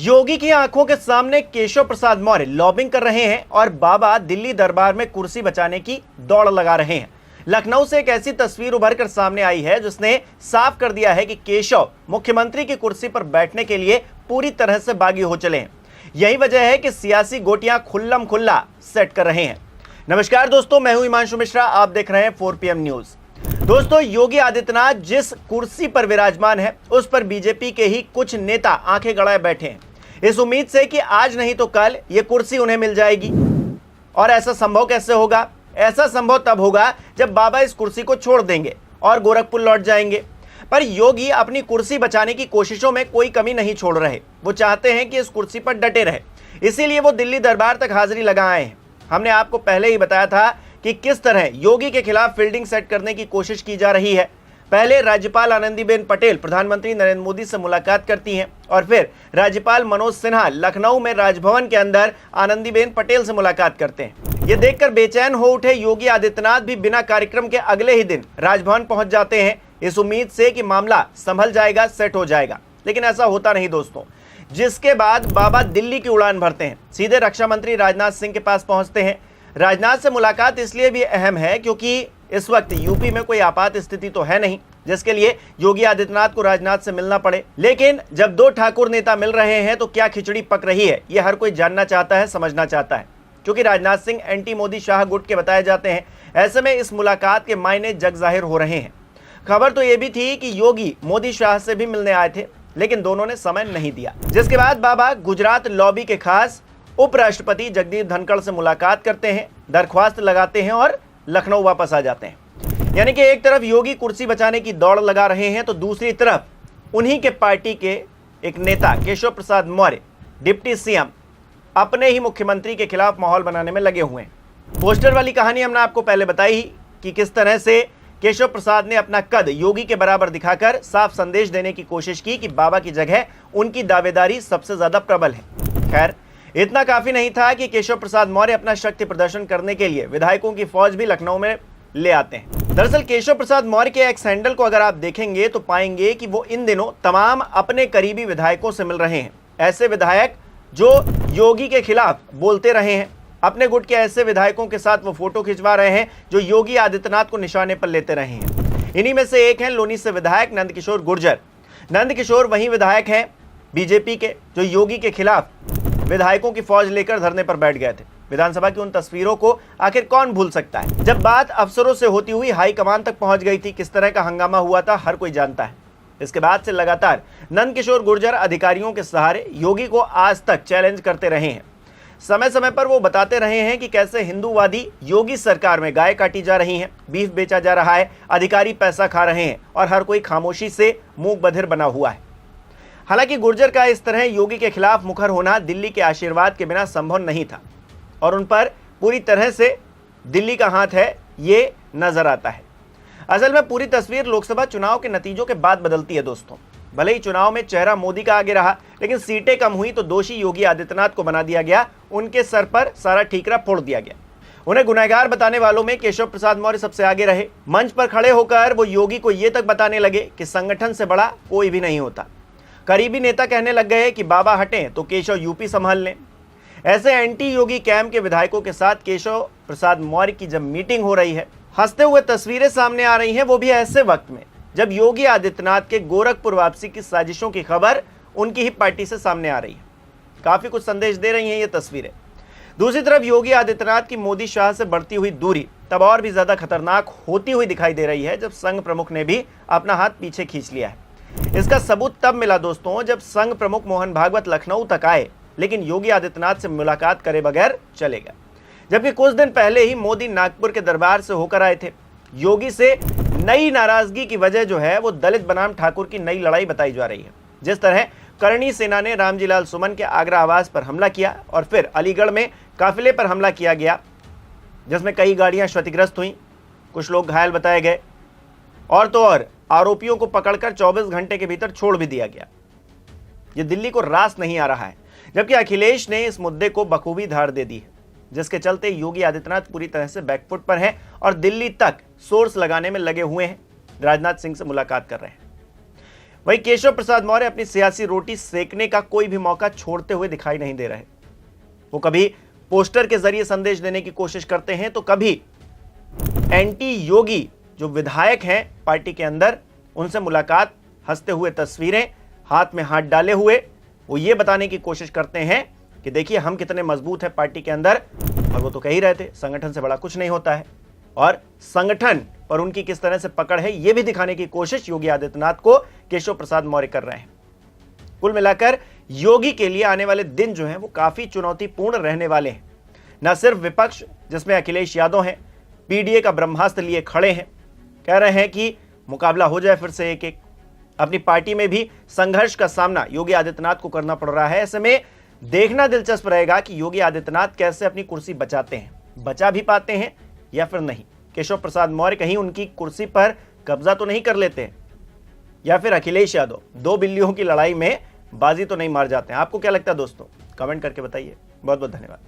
योगी की आंखों के सामने केशव प्रसाद मौर्य लॉबिंग कर रहे हैं और बाबा दिल्ली दरबार में कुर्सी बचाने की दौड़ लगा रहे हैं। लखनऊ से एक ऐसी तस्वीर उभर कर सामने आई है जिसने साफ कर दिया है कि केशव मुख्यमंत्री की कुर्सी पर बैठने के लिए पूरी तरह से बागी हो चले हैं। यही वजह है कि सियासी गोटियां खुल्लम खुल्ला सेट कर रहे हैं। नमस्कार दोस्तों, मैं हूं हिमांशु मिश्रा, आप देख रहे हैं 4 PM न्यूज। दोस्तों, योगी आदित्यनाथ जिस कुर्सी पर विराजमान है उस पर बीजेपी के ही कुछ नेता आंखें गड़ाए बैठे हैं, इस उम्मीद से कि आज नहीं तो कल ये कुर्सी उन्हें मिल जाएगी। और ऐसा संभव कैसे होगा? ऐसा संभव तब होगा जब बाबा इस कुर्सी को छोड़ देंगे और गोरखपुर लौट जाएंगे। पर योगी अपनी कुर्सी बचाने की कोशिशों में कोई कमी नहीं छोड़ रहे। वो चाहते हैं कि इस कुर्सी पर डटे रहे, इसीलिए वो दिल्ली दरबार तक हाजिरी लगा आए हैं। हमने आपको पहले ही बताया था कि किस तरह योगी के खिलाफ फील्डिंग सेट करने की कोशिश की जा रही है। पहले राज्यपाल आनंदीबेन पटेल प्रधानमंत्री नरेंद्र मोदी से मुलाकात करती हैं और फिर राज्यपाल मनोज सिन्हा लखनऊ में राजभवन के अंदर आनंदीबेन पटेल से मुलाकात करते हैं। ये देखकर बेचैन हो उठे योगी आदित्यनाथ भी बिना कार्यक्रम के अगले ही दिन राजभवन पहुंच जाते हैं, इस उम्मीद से कि मामला संभल जाएगा, सेट हो जाएगा। लेकिन ऐसा होता नहीं दोस्तों। जिसके बाद बाबा दिल्ली की उड़ान भरते हैं, सीधे रक्षा मंत्री राजनाथ सिंह के पास पहुंचते हैं। राजनाथ से मुलाकात इसलिए भी अहम है क्योंकि इस वक्त यूपी में कोई आपात स्थिति तो है नहीं जिसके लिए योगी आदित्यनाथ को राजनाथ से मिलना पड़े। लेकिन जब दो ठाकुर नेता मिल रहे हैं तो क्या खिचड़ी पक रही है, यह हर कोई जानना चाहता है, समझना चाहता है। क्योंकि राजनाथ सिंह एंटी मोदी शाह गुट के बताए जाते हैं, ऐसे में इस मुलाकात के मायने जग जाहिर हो रहे हैं। खबर तो यह भी थी कि योगी मोदी शाह से भी मिलने आए थे, लेकिन दोनों ने समय नहीं दिया। जिसके बाद बाबा गुजरात लॉबी के खास उपराष्ट्रपति जगदीप धनखड़ से मुलाकात करते हैं, दरख्वास्त लगाते हैं और लखनऊ वापस आ जाते हैं। यानी कि एक तरफ योगी कुर्सी बचाने की दौड़ लगा रहे हैं तो दूसरी तरफ उन्हीं के पार्टी के एक नेता केशव प्रसाद मौर्य डिप्टी सीएम अपने ही मुख्यमंत्री के खिलाफ माहौल बनाने में लगे हुए हैं। पोस्टर वाली कहानी हमने आपको पहले बताई कि किस तरह से केशव प्रसाद ने अपना कद योगी के बराबर दिखाकर साफ संदेश देने की कोशिश की कि बाबा की जगह उनकी दावेदारी सबसे ज्यादा प्रबल है। खैर, इतना काफी नहीं था कि केशव प्रसाद मौर्य अपना शक्ति प्रदर्शन करने के लिए विधायकों की फौज भी लखनऊ में ले आते हैं। दरअसल केशव प्रसाद मौर्य के एक्स हैंडल को अगर आप देखेंगे तो पाएंगे कि वो इन दिनों तमाम अपने करीबी विधायकों से मिल रहे हैं। ऐसे विधायक जो योगी के खिलाफ बोलते रहे हैं, अपने गुट के ऐसे विधायकों के साथ वो फोटो खिंचवा रहे हैं जो योगी आदित्यनाथ को निशाने पर लेते रहे हैं। इन्हीं में से एक हैं लोनी से विधायक नंदकिशोर गुर्जर। नंदकिशोर वही विधायक हैं बीजेपी के जो योगी के खिलाफ विधायकों की फौज लेकर धरने पर बैठ गए थे। विधानसभा की उन तस्वीरों को आखिर कौन भूल सकता है। जब बात अफसरों से होती हुई हाईकमान तक पहुंच गई थी, किस तरह का हंगामा हुआ था हर कोई जानता है। इसके बाद से लगातार नंदकिशोर गुर्जर अधिकारियों के सहारे योगी को आज तक चैलेंज करते रहे हैं। समय समय पर वो बताते रहे हैं कि कैसे हिंदूवादी योगी सरकार में गाय काटी जा रही हैं, बीफ बेचा जा रहा है, अधिकारी पैसा खा रहे हैं और हर कोई खामोशी से मूक बधिर बना हुआ है। हालांकि गुर्जर का इस तरह योगी के खिलाफ मुखर होना दिल्ली के आशीर्वाद के बिना संभव नहीं था और उन पर पूरी तरह से दिल्ली का हाथ है, ये नजर आता है। असल में पूरी तस्वीर लोकसभा चुनाव के नतीजों के बाद बदलती है दोस्तों। भले ही चुनाव में चेहरा मोदी का आगे रहा, लेकिन सीटें कम हुई तो दोषी योगी आदित्यनाथ को बना दिया गया, उनके सर पर सारा ठीकरा फोड़ दिया गया। उन्हें गुनहगार बताने वालों में केशव प्रसाद मौर्य सबसे आगे रहे। मंच पर खड़े होकर वो योगी को ये तक बताने लगे कि संगठन से बड़ा कोई भी नहीं होता। करीबी नेता कहने लग गए कि बाबा हटें तो केशव यूपी संभाल लें। ऐसे एंटी योगी कैंप के विधायकों के साथ केशव प्रसाद मौर्य की जब मीटिंग हो रही है, हंसते हुए तस्वीरें सामने आ रही हैं, वो भी ऐसे वक्त में जब योगी आदित्यनाथ के गोरखपुर वापसी की साजिशों की खबर उनकी ही पार्टी से सामने आ रही है। काफी कुछ संदेश दे रही हैं ये तस्वीरें। दूसरी तरफ योगी आदित्यनाथ की मोदी शाह से बढ़ती हुई दूरी तब और भी ज्यादा खतरनाक होती हुई दिखाई दे रही है जब संघ प्रमुख ने भी अपना हाथ पीछे खींच लिया है। इसका सबूत तब मिला दोस्तों जब संघ प्रमुख मोहन भागवत लखनऊ तक आए, लेकिन योगी आदित्यनाथ से मुलाकात करे बगैर चले गए। जबकि कुछ दिन पहले ही मोदी नागपुर के दरबार से होकर आए थे। योगी से नई नाराजगी की वजह जो है वो दलित बनाम ठाकुर की नई लड़ाई बताई जा रही है। जिस तरह करणी सेना ने रामजी लाल सुमन के आगरा आवास पर हमला किया और फिर अलीगढ़ में काफिले पर हमला किया गया, जिसमें कई गाड़ियां क्षतिग्रस्त हुई, कुछ लोग घायल बताए गए और तो और आरोपियों को पकड़कर 24 घंटे के भीतर छोड़ भी दिया गया। ये दिल्ली को रास नहीं आ रहा है, जबकि अखिलेश ने इस मुद्दे को बखूबी धार दे दी है, जिसके चलते योगी आदित्यनाथ पूरी तरह से बैकफुट पर हैं और दिल्ली तक सोर्स लगाने में लगे हुए हैं, राजनाथ सिंह से मुलाकात कर रहे हैं। वहीं केशव प्रसाद मौर्य अपनी सियासी रोटी सेकने का कोई भी मौका छोड़ते हुए दिखाई नहीं दे रहे। वो कभी पोस्टर के जरिए संदेश देने की कोशिश करते हैं तो कभी एंटी योगी जो विधायक हैं पार्टी के अंदर, उनसे मुलाकात, हंसते हुए तस्वीरें, हाथ में हाथ डाले हुए वो ये बताने की कोशिश करते हैं कि देखिए हम कितने मजबूत हैं पार्टी के अंदर। और वो तो कह ही रहे थे संगठन से बड़ा कुछ नहीं होता है, और संगठन पर उनकी किस तरह से पकड़ है ये भी दिखाने की कोशिश योगी आदित्यनाथ को केशव प्रसाद मौर्य कर रहे हैं। कुल मिलाकर योगी के लिए आने वाले दिन जो हैं वो काफी चुनौतीपूर्ण रहने वाले हैं। न सिर्फ विपक्ष जिसमें अखिलेश यादव हैं, पीडीए का ब्रह्मास्त्र लिए खड़े हैं, कह रहे हैं कि मुकाबला हो जाए फिर से एक एक। अपनी पार्टी में भी संघर्ष का सामना योगी आदित्यनाथ को करना पड़ रहा है। ऐसे में देखना दिलचस्प रहेगा कि योगी आदित्यनाथ कैसे अपनी कुर्सी बचाते हैं, बचा भी पाते हैं या फिर नहीं। केशव प्रसाद मौर्य कहीं उनकी कुर्सी पर कब्जा तो नहीं कर लेते हैं, या फिर अखिलेश यादव दो बिल्लियों की लड़ाई में बाजी तो नहीं मार जाते हैं। आपको क्या लगता है दोस्तों, कमेंट करके बताइए। बहुत बहुत धन्यवाद।